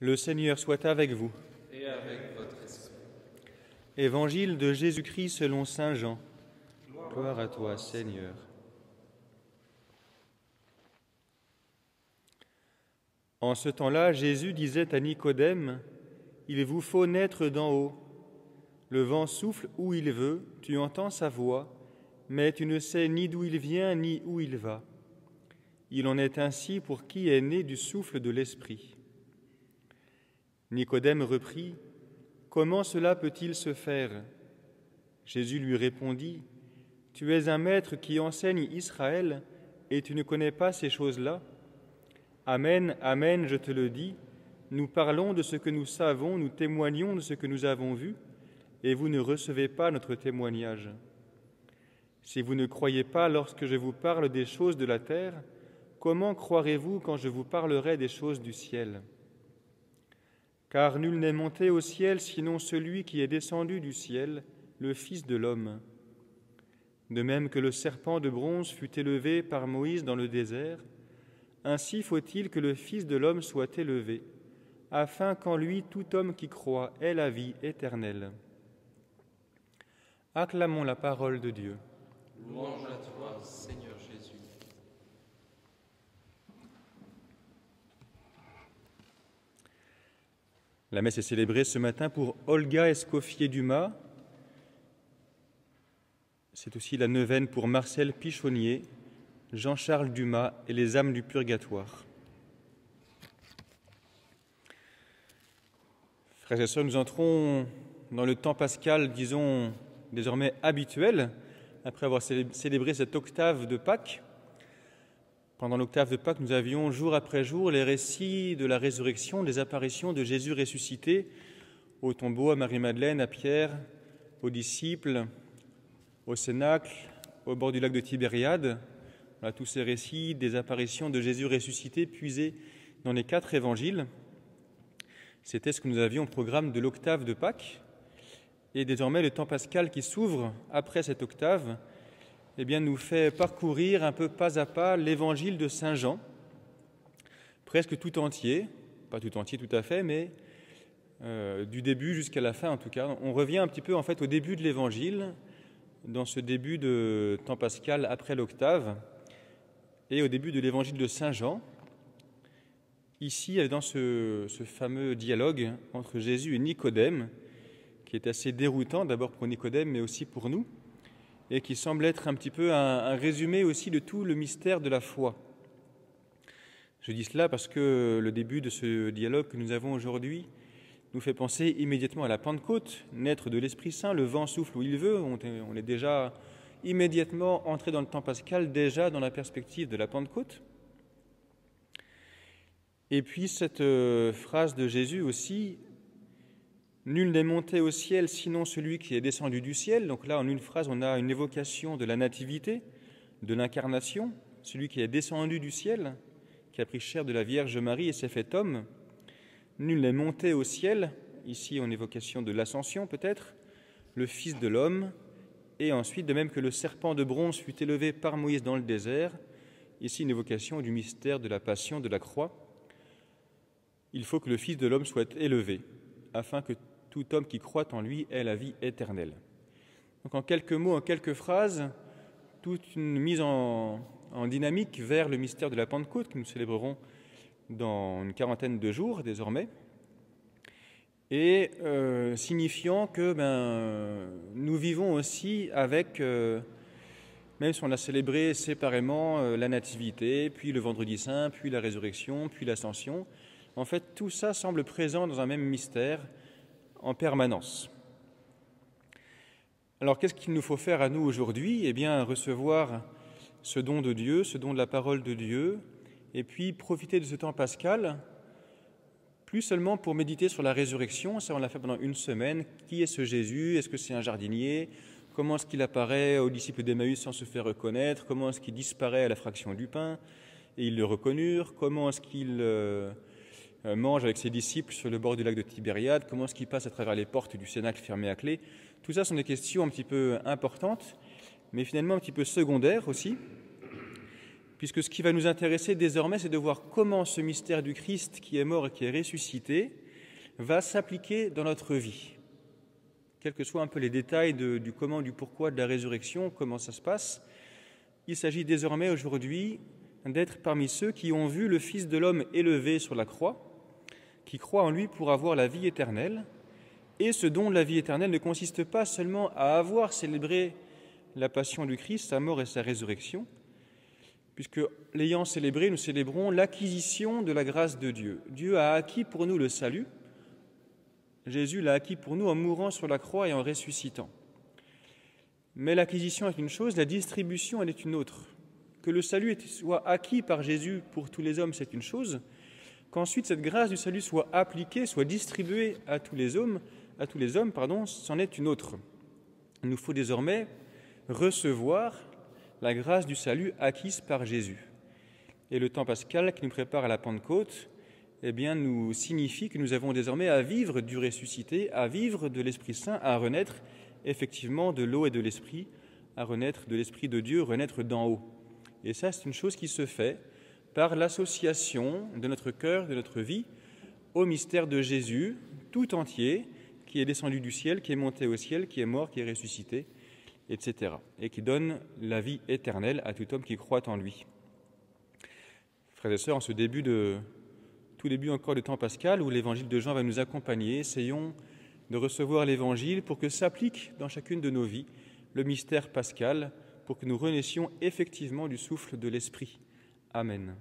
Le Seigneur soit avec vous. Et avec votre esprit. Évangile de Jésus-Christ selon saint Jean. Gloire à toi, Seigneur. En ce temps-là, Jésus disait à Nicodème, « Il vous faut naître d'en haut. Le vent souffle où il veut, tu entends sa voix, mais tu ne sais ni d'où il vient ni où il va. Il en est ainsi pour qui est né du souffle de l'Esprit. » Nicodème reprit, « Comment cela peut-il se faire ?» Jésus lui répondit, « Tu es un maître qui enseigne Israël, et tu ne connais pas ces choses-là ? Amen, amen, je te le dis, nous parlons de ce que nous savons, nous témoignons de ce que nous avons vu, et vous ne recevez pas notre témoignage. Si vous ne croyez pas lorsque je vous parle des choses de la terre, comment croirez-vous quand je vous parlerai des choses du ciel ? Car nul n'est monté au ciel sinon celui qui est descendu du ciel, le Fils de l'homme. De même que le serpent de bronze fut élevé par Moïse dans le désert, ainsi faut-il que le Fils de l'homme soit élevé, afin qu'en lui tout homme qui croit ait la vie éternelle. » Acclamons la parole de Dieu. Louange à toi, Seigneur Jésus. La messe est célébrée ce matin pour Olga Escoffier-Dumas. C'est aussi la neuvaine pour Marcel Pichonnier, Jean-Charles Dumas et les âmes du purgatoire. Frères et sœurs, nous entrons dans le temps pascal, disons, désormais habituel, après avoir célébré cette octave de Pâques. Pendant l'octave de Pâques, nous avions jour après jour les récits de la résurrection, des apparitions de Jésus ressuscité au tombeau, à Marie-Madeleine, à Pierre, aux disciples, au Cénacle, au bord du lac de Tibériade. Voilà, tous ces récits des apparitions de Jésus ressuscité puisés dans les 4 évangiles. C'était ce que nous avions au programme de l'octave de Pâques. Et désormais, le temps pascal qui s'ouvre après cette octave nous fait parcourir un peu pas à pas l'évangile de saint Jean, presque tout entier, pas tout entier tout à fait, mais du début jusqu'à la fin en tout cas. On revient un petit peu en fait au début de l'évangile, dans ce début de temps pascal après l'octave, et au début de l'évangile de saint Jean, ici dans ce fameux dialogue entre Jésus et Nicodème, qui est assez déroutant d'abord pour Nicodème, mais aussi pour nous, et qui semble être un petit peu un résumé aussi de tout le mystère de la foi. Je dis cela parce que le début de ce dialogue que nous avons aujourd'hui nous fait penser immédiatement à la Pentecôte, naître de l'Esprit Saint, le vent souffle où il veut, on est déjà immédiatement entré dans le temps pascal, déjà dans la perspective de la Pentecôte. Et puis cette phrase de Jésus aussi, « Nul n'est monté au ciel sinon celui qui est descendu du ciel ». Donc là, en une phrase, on a une évocation de la nativité, de l'incarnation, celui qui est descendu du ciel, qui a pris chair de la Vierge Marie et s'est fait homme. Nul n'est monté au ciel, ici en évocation de l'ascension peut-être, le Fils de l'homme, et ensuite, de même que le serpent de bronze fut élevé par Moïse dans le désert, ici une évocation du mystère de la passion, de la croix. Il faut que le Fils de l'homme soit élevé, afin que tout homme qui croit en lui ait la vie éternelle. Donc en quelques mots, en quelques phrases, toute une mise en dynamique vers le mystère de la Pentecôte que nous célébrerons dans une 40aine de jours désormais, et signifiant que nous vivons aussi avec, même si on a célébré séparément la Nativité, puis le Vendredi Saint, puis la Résurrection, puis l'Ascension, en fait tout ça semble présent dans un même mystère en permanence. Alors qu'est-ce qu'il nous faut faire à nous aujourd'hui ? Eh bien, recevoir ce don de Dieu, ce don de la parole de Dieu, et puis profiter de ce temps pascal, plus seulement pour méditer sur la résurrection, ça on l'a fait pendant une semaine. Qui est ce Jésus ? Est-ce que c'est un jardinier ? Comment est-ce qu'il apparaît aux disciples d'Emmaüs sans se faire reconnaître ? Comment est-ce qu'il disparaît à la fraction du pain et ils le reconnurent ? Comment est-ce qu'il mange avec ses disciples sur le bord du lac de Tibériade? Comment est-ce qu'il passe à travers les portes du Cénacle fermées à clé? Tout ça sont des questions un petit peu importantes, mais finalement un petit peu secondaires aussi. puisque ce qui va nous intéresser désormais, c'est de voir comment ce mystère du Christ qui est mort et qui est ressuscité va s'appliquer dans notre vie. Quels que soient un peu les détails du comment, du pourquoi de la résurrection, comment ça se passe, il s'agit désormais aujourd'hui d'être parmi ceux qui ont vu le Fils de l'homme élevé sur la croix, qui croient en lui pour avoir la vie éternelle. Et ce don de la vie éternelle ne consiste pas seulement à avoir célébré la passion du Christ, sa mort et sa résurrection, puisque l'ayant célébré, nous célébrons l'acquisition de la grâce de Dieu. Dieu a acquis pour nous le salut. Jésus l'a acquis pour nous en mourant sur la croix et en ressuscitant. Mais l'acquisition est une chose, la distribution en est une autre. Que le salut soit acquis par Jésus pour tous les hommes, c'est une chose. Qu'ensuite cette grâce du salut soit appliquée, soit distribuée à tous les hommes, c'en est une autre. Il nous faut désormais recevoir la grâce du salut acquise par Jésus. Et le temps pascal qui nous prépare à la Pentecôte, nous signifie que nous avons désormais à vivre du ressuscité, à vivre de l'Esprit Saint, à renaître effectivement de l'eau et de l'Esprit, à renaître de l'Esprit de Dieu, renaître d'en haut. Et ça, c'est une chose qui se fait par l'association de notre cœur, de notre vie, au mystère de Jésus tout entier, qui est descendu du ciel, qui est monté au ciel, qui est mort, qui est ressuscité, etc. Et qui donne la vie éternelle à tout homme qui croit en lui. Frères et sœurs, en ce tout début encore du temps pascal, où l'évangile de Jean va nous accompagner, essayons de recevoir l'évangile pour que s'applique dans chacune de nos vies le mystère pascal, pour que nous renaissions effectivement du souffle de l'Esprit. Amen.